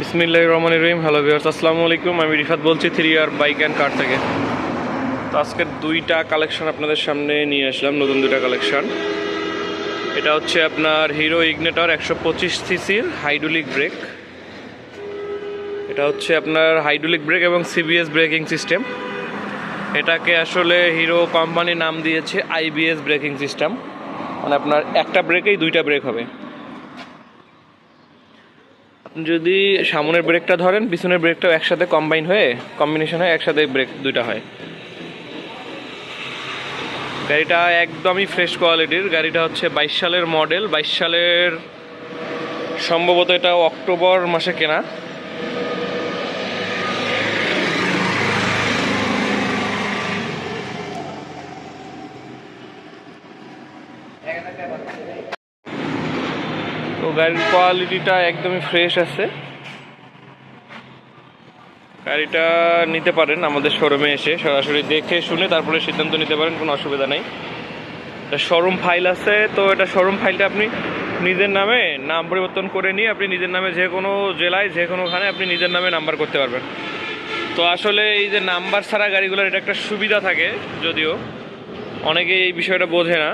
বিসমিল্লাহির রহমানির রহিম। Hello viewers, আসসালামু আলাইকুম। আমি রিফাত বলছি 3R বাইক অ্যান্ড কার থেকে। তো আজকের দুইটা কালেকশন আপনাদের সামনে নিয়ে আসলাম, নতুন দুইটা কালেকশন। এটা হচ্ছে আপনার হিরো ইগনিটর 125 সিসির হাইড্রোলিক ব্রেক। এটা হচ্ছে আপনার হাইড্রোলিক ব্রেক এবং সিবিএস ব্রেকিং সিস্টেম। এটাকে আসলে হিরো কোম্পানি নাম দিয়েছে আইবিএস ব্রেকিং সিস্টেম, মানে আপনার একটা ব্রেকেই দুইটা ব্রেক হবে। যদি সামনের ব্রেকটা ধরেন, পিছনের ব্রেকটাও একসাথে কম্বিনেশন হয়ে একসাথে ব্রেক দুইটা হয়। গাড়িটা একদমই ফ্রেশ কোয়ালিটির। গাড়িটা হচ্ছে 22 সালের মডেল, 22 সালের সম্ভবত এটা অক্টোবর মাসে কেনা। তো গাড়ির কোয়ালিটিটা একদমই ফ্রেশ আছে। গাড়িটা নিতে পারেন আমাদের শোরুমে এসে সরাসরি দেখে শুনে তারপরে সিদ্ধান্ত নিতে পারেন, কোনো অসুবিধা নেই। এটা শোরুম ফাইল আছে, তো এটা শোরুম ফাইলটা আপনি নিজের নামে নাম পরিবর্তন করে নিয়ে আপনি নিজের নামে যে কোনো জেলায় যে কোনোখানে আপনি নিজের নামে নাম্বার করতে পারবেন। তো আসলে এই যে নাম্বার ছাড়া গাড়িগুলোর এটা একটা সুবিধা থাকে, যদিও অনেকে এই বিষয়টা বোঝে না।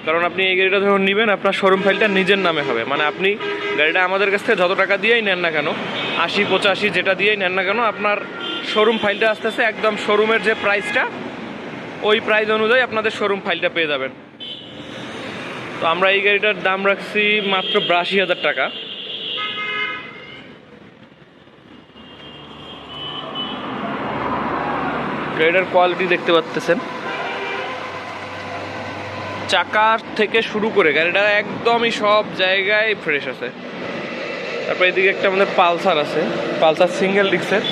কারণ আপনি এই গাড়িটা যখন নেবেন, আপনার শোরুম ফাইলটা নিজের নামে হবে। মানে আপনি গাড়িটা আমাদের কাছ থেকে যত টাকা দিয়েই নেন না কেন, 80-85 যেটা দিয়েই নেন না কেন, আপনার শোরুম ফাইলটা আস্তে আস্তে একদম শোরুমের যে প্রাইসটা, ওই প্রাইস অনুযায়ী আপনাদের শোরুম ফাইলটা পেয়ে যাবেন। তো আমরা এই গাড়িটার দাম রাখছি মাত্র 82,000 টাকা। গাড়িটার কোয়ালিটি দেখতে পাচ্ছেন, চাকার থেকে শুরু করে গাড়িটা একদমই সব জায়গায় ফ্রেশ আছে। তারপর এদিকে একটা আমাদের পালসার আছে, পালসার সিঙ্গেল ডিস্কের।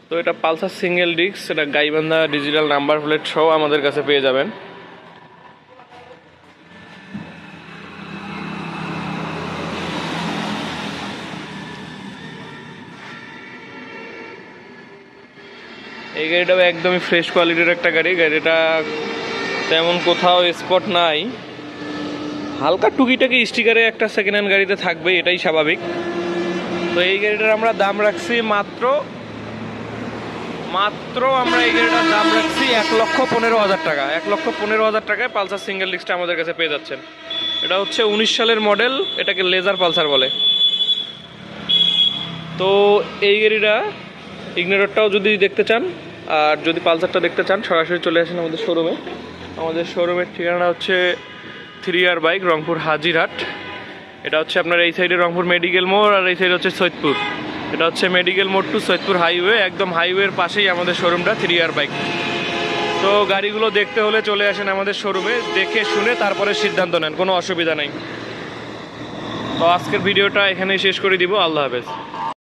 তো এটা পালসার সিঙ্গেল ডিস্ক, এটা গাইবান্ধা ডিজিটাল নাম্বার প্লেট সহ আমাদের কাছে পেয়ে যাবেন। এই গাড়িটাও একদমই ফ্রেশ কোয়ালিটির একটা গাড়ি। গাড়িটা তেমন কোথাও স্পট নাই, হালকা টুকিটাকি স্টিকারে একটা সেকেন্ড হ্যান্ড গাড়িতে থাকবে, এটাই স্বাভাবিক। তো এই গাড়িটার আমরা দাম রাখছি মাত্র আমরা এই গাড়িটার দাম রাখছি 1,15,000 টাকা। 1,15,000 টাকায় পালসার সিঙ্গেল ডিস্কটা আমাদের কাছে পেয়ে যাচ্ছেন। এটা হচ্ছে 19 সালের মডেল, এটাকে লেজার পালসার বলে। তো এই গাড়িটা ইগনিটরটাও যদি দেখতে চান আর যদি পালসারটা দেখতে চান, সরাসরি চলে আসেন আমাদের শোরুমে। আমাদের শোরুমের ঠিকানা হচ্ছে 3R বাইক, রংপুর হাজিরহাট। এটা হচ্ছে আপনার এই সাইডে রংপুর মেডিকেল মোড়, আর এই সাইডে হচ্ছে সৈয়দপুর। এটা হচ্ছে মেডিকেল মোড় টু সৈয়দপুর হাইওয়ে, একদম হাইওয়ের পাশেই আমাদের শোরুমটা 3R বাইক। তো গাড়িগুলো দেখতে হলে চলে আসেন আমাদের শোরুমে, দেখে শুনে তারপরে সিদ্ধান্ত নেন, কোনো অসুবিধা নেই। তো আজকের ভিডিওটা এখানেই শেষ করে দিব। আল্লাহ হাফেজ।